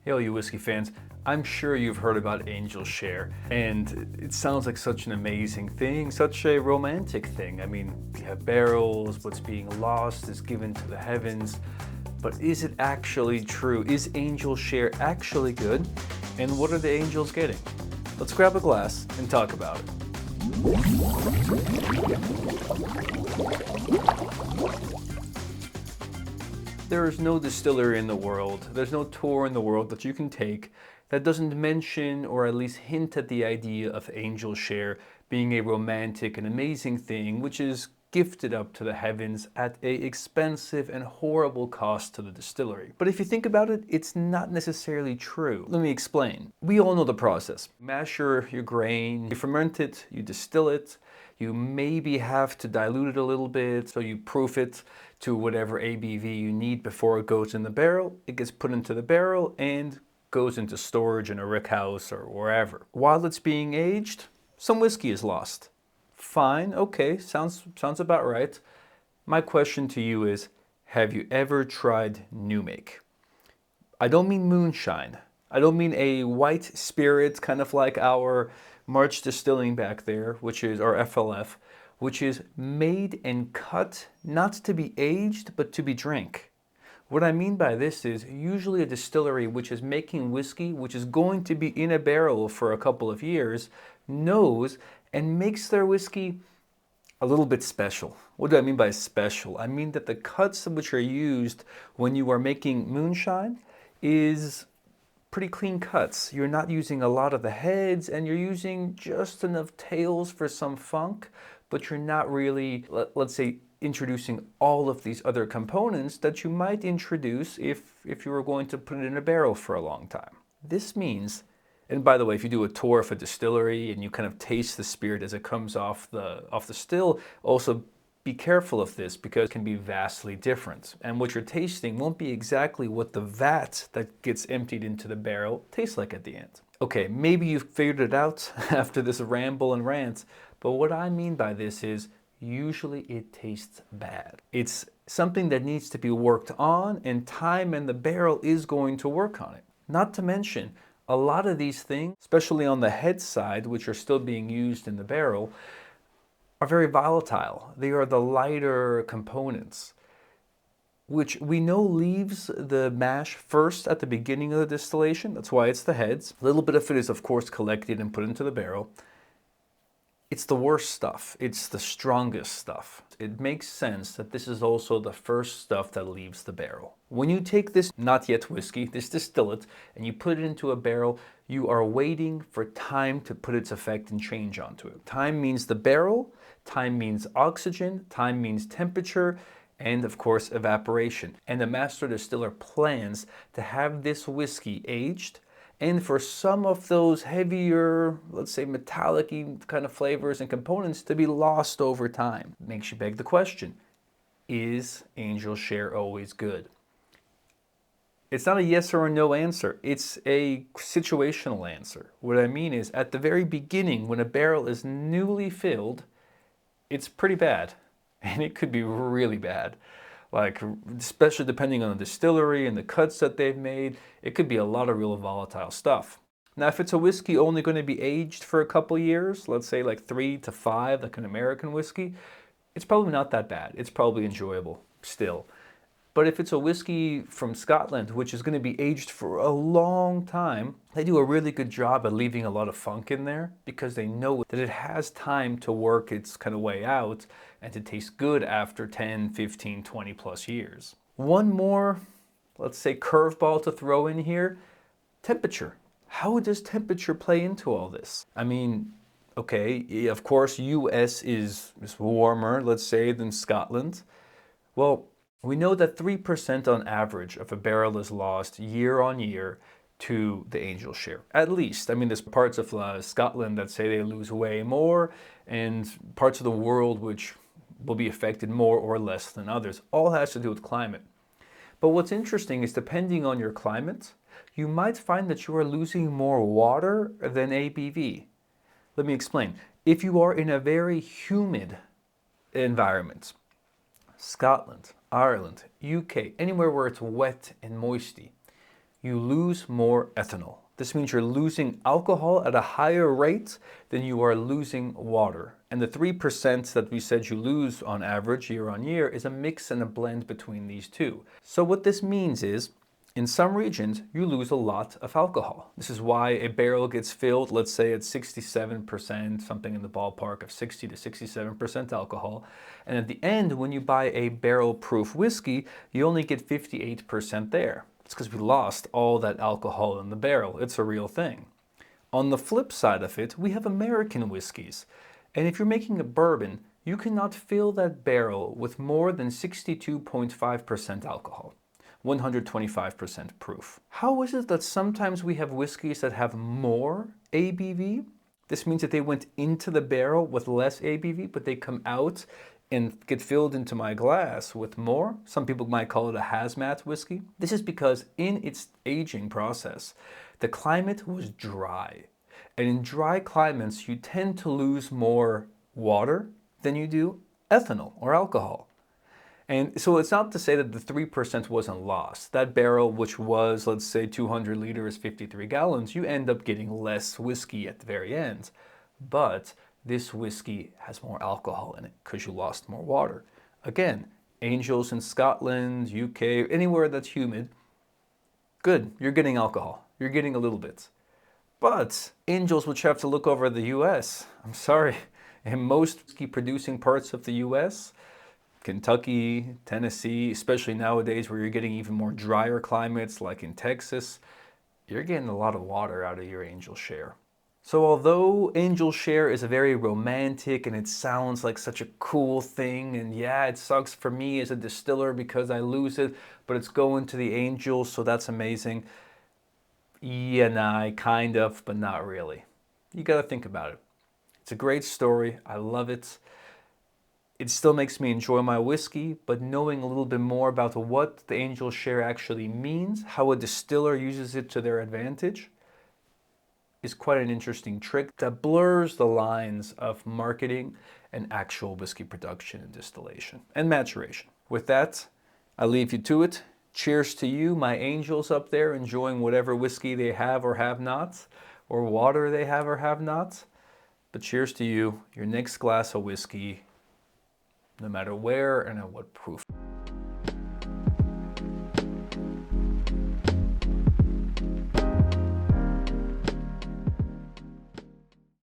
Hey, all you whiskey fans, I'm sure you've heard about Angel Share, and it sounds like such an amazing thing, such a romantic thing. I mean, you have barrels, what's being lost is given to the heavens, but is it actually true? Is Angel Share actually good? And what are the angels getting? Let's grab a glass and talk about it. There is no distillery in the world, there's no tour in the world that you can take that doesn't mention or at least hint at the idea of Angel Share being a romantic and amazing thing which is gifted up to the heavens at a expensive and horrible cost to the distillery. But if you think about it, it's not necessarily true. Let me explain. We all know the process. Mash your grain, you ferment it, you distill it, you maybe have to dilute it a little bit, so you proof it to whatever ABV you need before it goes in the barrel. It gets put into the barrel and goes into storage in a rickhouse or wherever. While it's being aged, some whiskey is lost. Fine, okay, sounds about right. My question to you is, have you ever tried new make? I don't mean moonshine. I don't mean a white spirit, kind of like our March Distilling back there, which is our FLF, which is made and cut not to be aged, but to be drank. What I mean by this is usually a distillery which is making whiskey, which is going to be in a barrel for a couple of years, knows and makes their whiskey a little bit special. What do I mean by special? I mean that the cuts which are used when you are making moonshine is pretty clean cuts. You're not using a lot of the heads and you're using just enough tails for some funk, but you're not really, let's say, introducing all of these other components that you might introduce if you were going to put it in a barrel for a long time. This means, and by the way, if you do a tour of a distillery and you kind of taste the spirit as it comes off the still, also be careful of this because it can be vastly different. And what you're tasting won't be exactly what the vat that gets emptied into the barrel tastes like at the end. Okay, maybe you've figured it out after this ramble and rant, but what I mean by this is usually it tastes bad. It's something that needs to be worked on, and time and the barrel is going to work on it. Not to mention, a lot of these things, especially on the head side, which are still being used in the barrel, are very volatile. They are the lighter components, which we know leaves the mash first at the beginning of the distillation. That's why it's the heads. A little bit of it is, of course, collected and put into the barrel. It's the worst stuff. It's the strongest stuff. It makes sense that this is also the first stuff that leaves the barrel. When you take this not yet whiskey, this distillate, and you put it into a barrel, you are waiting for time to put its effect and change onto it. Time means the barrel, time means oxygen, time means temperature, and of course evaporation. And the master distiller plans to have this whiskey aged, and for some of those heavier, let's say metallic-y kind of flavors and components to be lost over time. Makes you beg the question, is Angel Share always good? It's not a yes or a no answer. It's a situational answer. What I mean is, at the very beginning, when a barrel is newly filled, it's pretty bad. And it could be really bad. Like, especially depending on the distillery and the cuts that they've made, it could be a lot of real volatile stuff. Now, if it's a whiskey only going to be aged for a couple years, let's say like 3 to 5, like an American whiskey, it's probably not that bad. It's probably enjoyable still. But if it's a whiskey from Scotland, which is going to be aged for a long time, they do a really good job at leaving a lot of funk in there because they know that it has time to work its kind of way out and to taste good after 10, 15, 20 plus years. One more, let's say, curveball to throw in here, temperature. How does temperature play into all this? I mean, okay, of course, US is warmer, let's say, than Scotland. Well, we know that 3% on average of a barrel is lost year on year to the Angel Share. At least. I mean, there's parts of Scotland that say they lose way more, and parts of the world which will be affected more or less than others. All has to do with climate. But what's interesting is, depending on your climate, you might find that you are losing more water than ABV. Let me explain. If you are in a very humid environment, Scotland, Ireland, UK, anywhere where it's wet and moisty, you lose more ethanol. This means you're losing alcohol at a higher rate than you are losing water. And the 3% that we said you lose on average year on year is a mix and a blend between these two. So what this means is, in some regions, you lose a lot of alcohol. This is why a barrel gets filled, let's say at 67%, something in the ballpark of 60 to 67% alcohol. And at the end, when you buy a barrel-proof whiskey, you only get 58% there. It's because we lost all that alcohol in the barrel. It's a real thing. On the flip side of it, we have American whiskeys. And if you're making a bourbon, you cannot fill that barrel with more than 62.5% alcohol. 125% proof. How is it that sometimes we have whiskeys that have more ABV? This means that they went into the barrel with less ABV, but they come out and get filled into my glass with more. Some people might call it a hazmat whiskey. This is because in its aging process, the climate was dry. And in dry climates, you tend to lose more water than you do ethanol or alcohol. And so it's not to say that the 3% wasn't lost. That barrel, which was, let's say, 200 liters, 53 gallons, you end up getting less whiskey at the very end. But this whiskey has more alcohol in it because you lost more water. Again, Angels in Scotland, UK, anywhere that's humid, good, you're getting alcohol. You're getting a little bit. But Angels, which have to look over the US, I'm sorry, in most whiskey producing parts of the US, Kentucky, Tennessee, especially nowadays where you're getting even more drier climates like in Texas, you're getting a lot of water out of your Angel Share. So although Angel Share is a very romantic and it sounds like such a cool thing, and yeah, it sucks for me as a distiller because I lose it, but it's going to the Angels, so that's amazing. Yeah, nah, kind of, but not really. You gotta think about it. It's a great story. I love it. It still makes me enjoy my whiskey, but knowing a little bit more about what the Angel Share actually means, how a distiller uses it to their advantage, is quite an interesting trick that blurs the lines of marketing and actual whiskey production and distillation and maturation. With that, I leave you to it. Cheers to you, my angels up there, enjoying whatever whiskey they have or have not, or water they have or have not. But cheers to you, your next glass of whiskey, no matter where and at what proof.